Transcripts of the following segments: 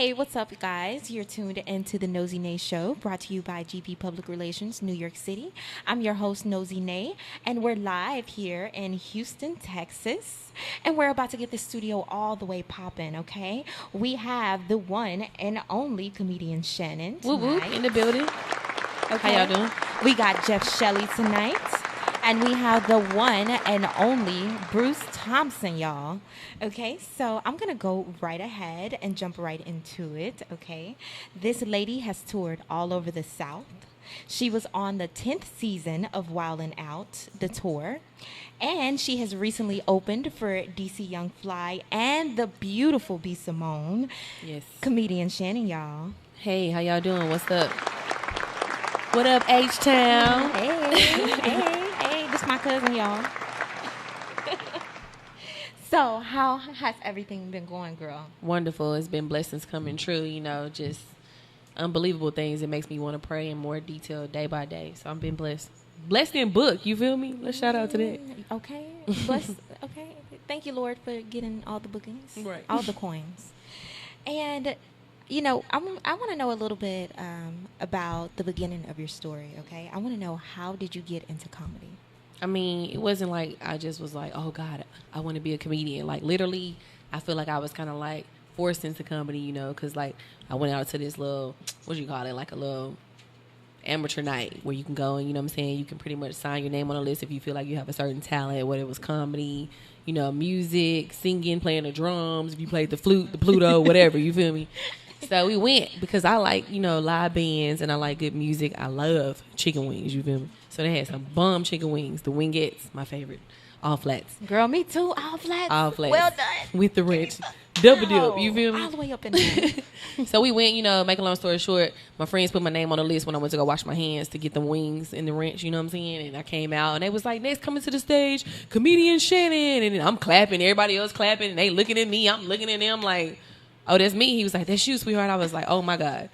Hey, what's up, guys? You're tuned into the Nosey Nay Show, brought to you by GP Public Relations, New York City. I'm your host, Nosey Nay, and we're live here in Houston, Texas. And we're about to get the studio all the way popping, okay? We have the one and only Comedian Shannon Woo woo tonight. in the building. Okay. How y'all doing? We got Jeff Shelley tonight. And we have the one and only Bruce Thompson, y'all. Okay, so I'm going to go right ahead and jump right into it, okay? This lady has toured all over the South. She was on the 10th season of Wildin' Out, the tour. And she has recently opened for DC Young Fly and the beautiful B. Simone. Yes. Comedian Shannon, y'all. Hey, how y'all doing? What's up? What up, H-Town? Hey. This is my cousin, y'all. So, how has everything been going, girl? Wonderful. It's been blessings coming true, just unbelievable things. It makes me want to pray in more detail day by day. So I've been blessed. Blessed in book, you feel me? Let's shout out to that. Okay. Okay. Thank you, Lord, for getting all the bookings. Right. All the coins. And, I want to know a little bit about the beginning of your story, okay? I want to know, how did you get into comedy? I mean, it wasn't like I just was like, oh, God, I want to be a comedian. Like, literally, I feel like I was kind of like forced into comedy, because like I went out to this little, like a little amateur night where you can go and, you can pretty much sign your name on a list if you feel like you have a certain talent, whether it was comedy, music, singing, playing the drums, if you played the flute, the Pluto, whatever, you feel me? So we went because I like, live bands and I like good music. I love chicken wings, you feel me? So they had some bomb chicken wings. The wingettes, my favorite. All flats. Girl, me too. All flats. All flats. Well done. With the ranch. Double dip, you feel me? All the way up in there. So we went, make a long story short, my friends put my name on the list when I went to go wash my hands to get the wings in the ranch, you know what I'm saying? And I came out and they was like, next coming to the stage, Comedian Shannon. And I'm clapping, everybody else clapping, and they looking at me, I'm looking at them like, oh, that's me. He was like, that's you, sweetheart. I was like, oh my God.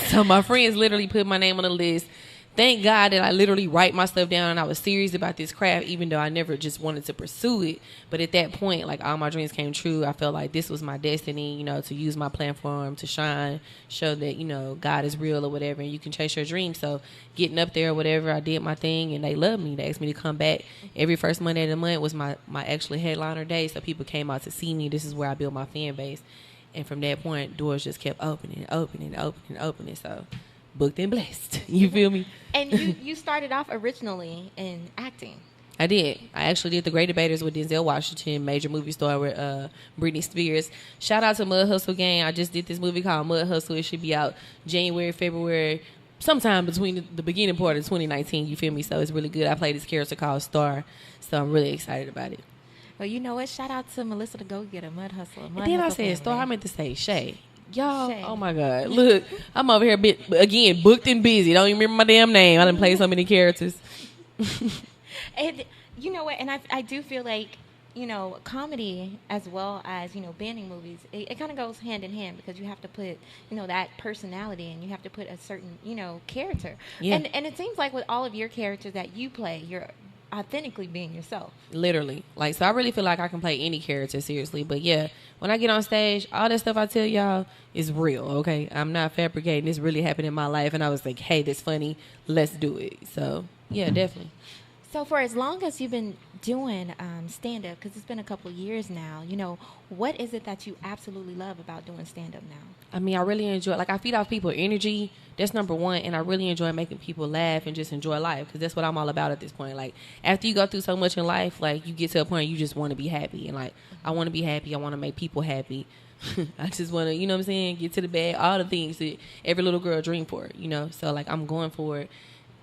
So my friends literally put my name on the list. Thank God that I literally write my stuff down and I was serious about this craft, even though I never just wanted to pursue it. But at that point, like, all my dreams came true. I felt like this was my destiny, to use my platform to shine, show that, God is real or whatever, and you can chase your dreams. So getting up there or whatever, I did my thing and they loved me. They asked me to come back. Every first Monday of the month was my actually headliner day. So people came out to see me. This is where I built my fan base. And from that point, doors just kept opening. So booked and blessed. You feel me? And you started off originally in acting. I did. I actually did The Great Debaters with Denzel Washington, major movie star with Britney Spears. Shout out to Mud Hustle Gang. I just did this movie called Mud Hustle. It should be out January, February, sometime between the beginning part of 2019. You feel me? So it's really good. I played this character called Star. So I'm really excited about it. Well, you know what? Shout out to Melissa the Go-Getter, Mud Hustler. And then I said Star. I meant to say Shay. Y'all, Shay. Oh my God. Look, I'm over here again, booked and busy. Don't even remember my damn name. I done played so many characters. And you know what? And I do feel like, comedy as well as, banding movies, it kind of goes hand in hand because you have to put, that personality and you have to put a certain, character. Yeah. And it seems like with all of your characters that you play, you're authentically being yourself. Literally. Like, so I really feel like I can play any character seriously. But yeah, when I get on stage, all that stuff I tell y'all is real, okay? I'm not fabricating. This really happened in my life. And I was like, hey, this funny. Let's do it. So, yeah, definitely. So for as long as you've been doing stand-up, because it's been a couple of years now, what is it that you absolutely love about doing stand-up now? I mean, I really enjoy, I feed off people energy. That's number one. And I really enjoy making people laugh and just enjoy life because that's what I'm all about at this point. Like, after you go through so much in life, like, you get to a point you just want to be happy. And, like, I want to be happy. I want to make people happy. I just want to, you know what I'm saying, get to the bag, all the things that every little girl dream for, So, like, I'm going for it.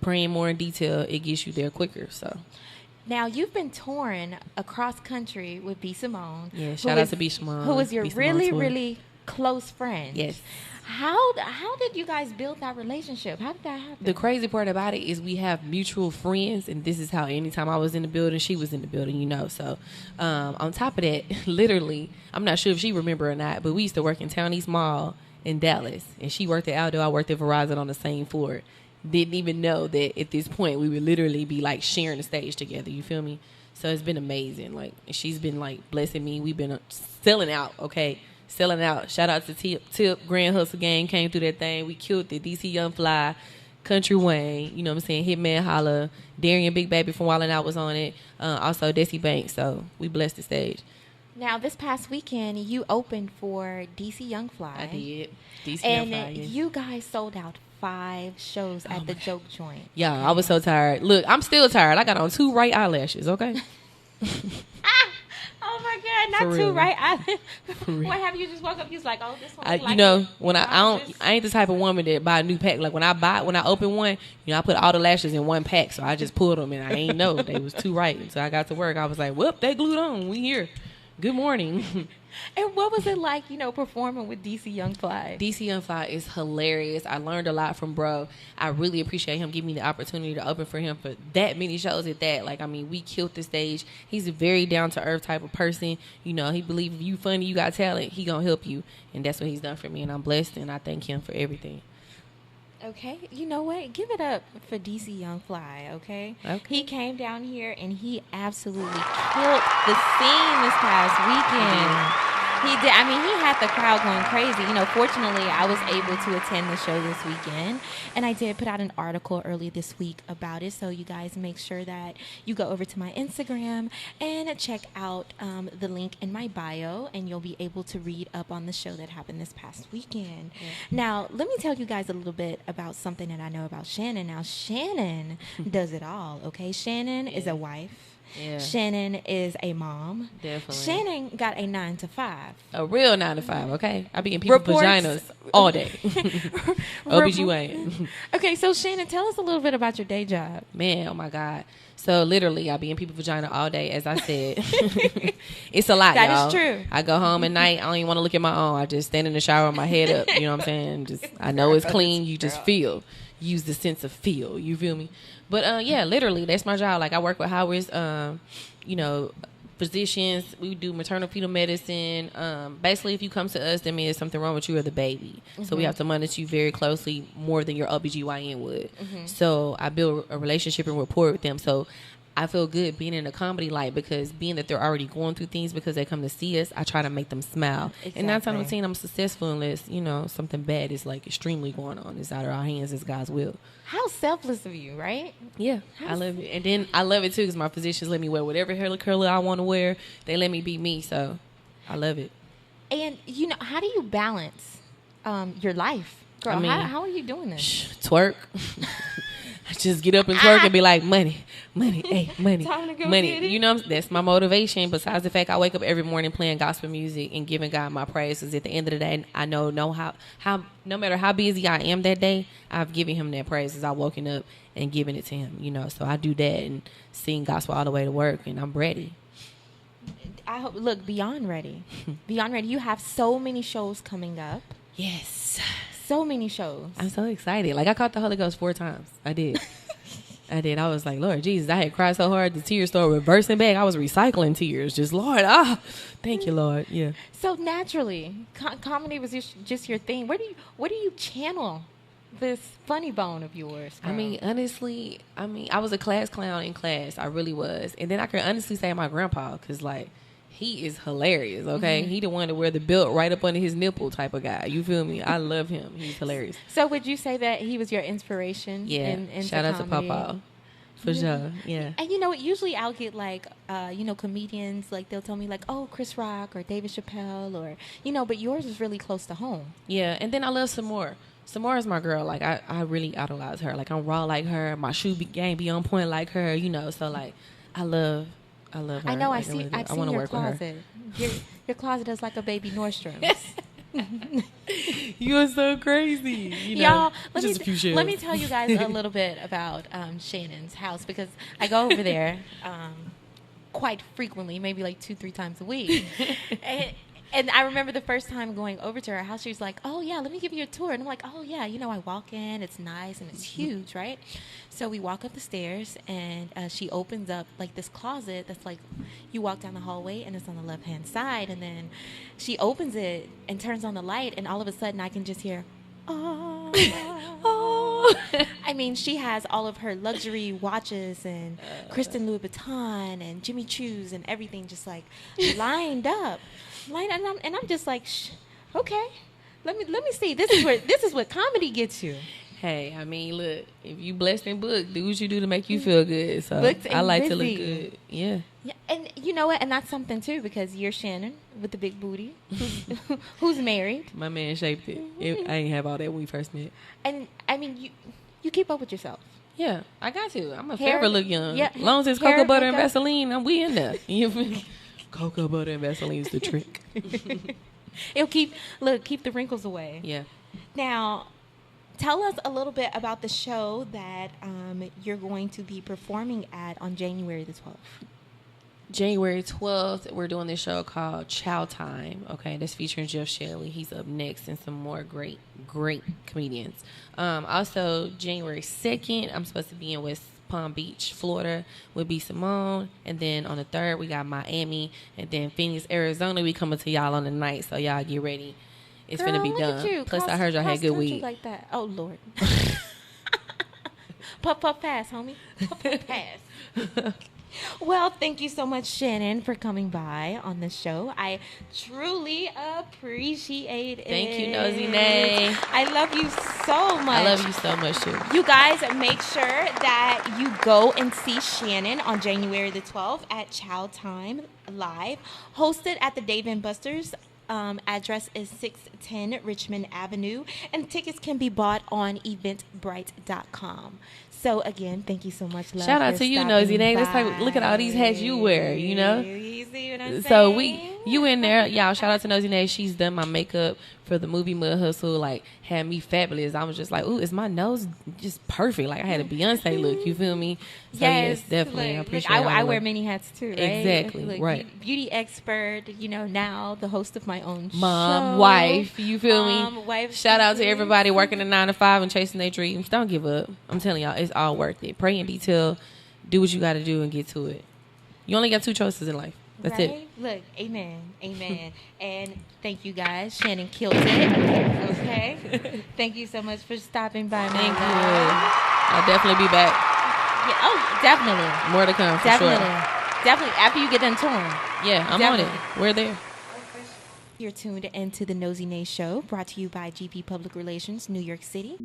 Praying more in detail, it gets you there quicker. So now you've been touring across country with B. Simone. Yeah, shout out to B. Simone. Who is your B. Simone really, tour. really close friend. Yes. How did you guys build that relationship? How did that happen? The crazy part about it is we have mutual friends, and this is how anytime I was in the building, she was in the building, So on top of that, literally, I'm not sure if she remember or not, but we used to work in Town East Mall in Dallas, and she worked at Aldo. I worked at Verizon on the same floor. Didn't even know that at this point we would literally be like sharing the stage together. You feel me? So it's been amazing. Like, she's been like blessing me. We've been selling out. Okay, selling out. Shout out to Tip Grand Hustle Gang, came through that thing. We killed it. DC Young Fly, Country Wayne, you know what I'm saying? Hitman Holla, Darian Big Baby from Wildin' Out was on it. Also Desi Banks, so we blessed the stage. Now, this past weekend, you opened for DC Young Fly. I did. DC and Young Fly, yeah. you guys sold out 5 shows at the Joke Joint. Yeah, I was so tired. Look, I'm still tired. I got on 2 right eyelashes, okay? Oh my God, not For 2 real. right eyelashes. For real. What have you just woke up? You was like, oh, this one. You know, when I ain't the type of woman that buy a new pack. Like when I open one, you know, I put all the lashes in one pack. So I just pulled them and I ain't know they was 2 right. So I got to work. I was like, whoop, they glued on. We here. Good morning. And what was it like, performing with DC Young Fly? DC Young Fly is hilarious. I learned a lot from bro. I really appreciate him giving me the opportunity to open for him for that many shows at that. Like, I mean, we killed the stage. He's a very down-to-earth type of person. You know, he believes if you funny, you got talent, he gonna help you. And that's what he's done for me. And I'm blessed, and I thank him for everything. Okay, you know what? Give it up for DC Young Fly, okay? He came down here and he absolutely killed the scene this past weekend. He did. I mean, he had the crowd going crazy. Fortunately, I was able to attend the show this weekend, and I did put out an article earlier this week about it. So you guys make sure that you go over to my Instagram and check out the link in my bio, and you'll be able to read up on the show that happened this past weekend. Yeah. Now, let me tell you guys a little bit about something that I know about Shannon. Now, Shannon does it all, okay? Shannon is a wife. Yeah. Shannon is a mom. Definitely. Shannon got a 9 to 5. A real 9 to 5, okay? I be in people's vaginas all day. OBGYN. Okay, so Shannon, tell us a little bit about your day job. Man, oh my God. So literally, I be in people's vagina all day, as I said. It's a lot, that y'all. That is true. I go home at night. I don't even want to look at my own. I just stand in the shower with my head up. You know what I'm saying? I know it's clean. You just feel. Use the sense of feel. You feel me? But yeah, literally, that's my job. Like, I work with Howard's, physicians. We do maternal fetal medicine. Basically, if you come to us, that means something wrong with you or the baby. Mm-hmm. So we have to monitor you very closely, more than your OBGYN would. Mm-hmm. So I build a relationship and rapport with them. So I feel good being in a comedy light, because being that they're already going through things because they come to see us, I try to make them smile. Exactly. And 9 times out of 10, I'm successful unless, something bad is like extremely going on. It's out of our hands. It's God's will. How selfless of you, right? Yeah, I love it. And then I love it too, because my physicians let me wear whatever hair curler I want to wear. They let me be me, so I love it. And how do you balance your life, girl? I mean, how are you doing this? Twerk. Just get up and twerk and be like, money, hey, money, money. That's my motivation. Besides the fact I wake up every morning playing gospel music and giving God my praise, because at the end of the day, I know how no matter how busy I am that day, I've given Him that praise as I woken up and giving it to Him. So I do that and sing gospel all the way to work, and I'm ready. I hope. Look, beyond ready. You have so many shows coming up. Yes. So many shows. I'm so excited. Like, I caught the Holy Ghost 4 times. I did. I was like, Lord Jesus, I had cried so hard the tears started reversing back. I was recycling tears. Just, Lord, thank you, Lord. Yeah. So naturally, comedy was just your thing. Where do you channel this funny bone of yours, girl? I mean, honestly, I was a class clown in class. I really was. And then I can honestly say my grandpa, because, like, he is hilarious, okay? Mm-hmm. He the one to wear the belt right up under his nipple type of guy. You feel me? I love him. He's hilarious. So would you say that he was your inspiration? Yeah. Shout out comedy? To Papa. For sure. Yeah. And usually I'll get like, comedians, like they'll tell me like, oh, Chris Rock or David Chappelle or, but yours is really close to home. Yeah. And then I love Samore. Samore is my girl. Like, I really idolize her. Like, I'm raw like her. My shoe game be on point like her, So, like, I love her. I know. I've seen your closet. Your closet is like a baby Nordstrom's. You're so crazy. Y'all, let me tell you guys a little bit about Shannon's house, because I go over there quite frequently, maybe like 2-3 times a week. And I remember the first time going over to her house, she was like, oh, yeah, let me give you a tour. And I'm like, oh, yeah, I walk in. It's nice and it's huge, right? So we walk up the stairs, and she opens up, like, this closet that's, like, you walk down the hallway, and it's on the left-hand side. And then she opens it and turns on the light, and all of a sudden I can just hear, oh. I mean, she has all of her luxury watches and Kristen Louis Vuitton and Jimmy Choo's and everything just like lined up. And I'm just like, okay, let me see. This is what comedy gets you. Hey, I mean, look, if you blessed and booked, do what you do to make you feel good. So Booked I and like to busy. look good. Yeah. Yeah, and you know what? And that's something too, because you're Shannon with the big booty, who's married, My man shaped it. I ain't have all that when we first met. and I mean, you keep up with yourself. Yeah, I got to. I'm a Hair- forever look young. yeah, As long as it's hair, cocoa butter and makeup. Vaseline, we in there. You feel me? Cocoa butter and Vaseline is the trick. It'll keep the wrinkles away. Yeah. Now, tell us a little bit about the show that you're going to be performing at on January the 12th. January 12th, we're doing this show called Chow Time. Okay, that's featuring Jeff Shelley. He's up next, and some more great comedians. Also, January 2nd, I'm supposed to be in West Palm Beach, Florida, with B. Simone. And then on the 3rd, we got Miami. And then Phoenix, Arizona, we coming to y'all on the night, so y'all get ready. It's Girl, finna be look at done. you. Plus, I heard y'all had good Cross-country weed. like that. Oh, Lord. Puff, puff, pass, homie. Puff, puff, pass. Well, thank you so much, Shannon, for coming by on the show. I truly appreciate it. Thank you, Nosey Nay. I love you so much. I love you so much, too. You guys, make sure that you go and see Shannon on January the 12th at Chow Time Live, hosted at the Dave & Buster's. Address is 610 Richmond Avenue, and tickets can be bought on eventbrite.com. So again, thank you so much, love. Shout out for to you, stopping Nosey Nay. Let's by. look at all these hats you wear, you know? You see what I'm saying? So you in there, y'all. Shout out to Nosey Nay. She's done my makeup for the movie Mud Hustle. Like, had me fabulous. I was just like, ooh, is my nose just perfect? Like, I had a Beyonce look. You feel me? So yes, definitely. I appreciate it. I wear many hats too, right? Exactly, Like, right. Beauty expert. You know, now the host of my own Mom, show. wife. You feel me? Wife. Shout out to everybody working a 9 to 5 and chasing their dreams. Don't give up. I'm telling y'all, it's all worth it. Pray in detail. Do what you got to do and get to it. You only got 2 choices in life. That's right? it. Look, amen. And thank you guys. Shannon killed it. Okay. Thank you so much for stopping by. Thank my you. love. I'll definitely be back. Yeah, oh, definitely. More to come, for Definitely. sure. Definitely. After you get done touring. Yeah, I'm Definitely. on it. We're there. You're tuned into the Nosey Nay Show, brought to you by GP Public Relations, New York City.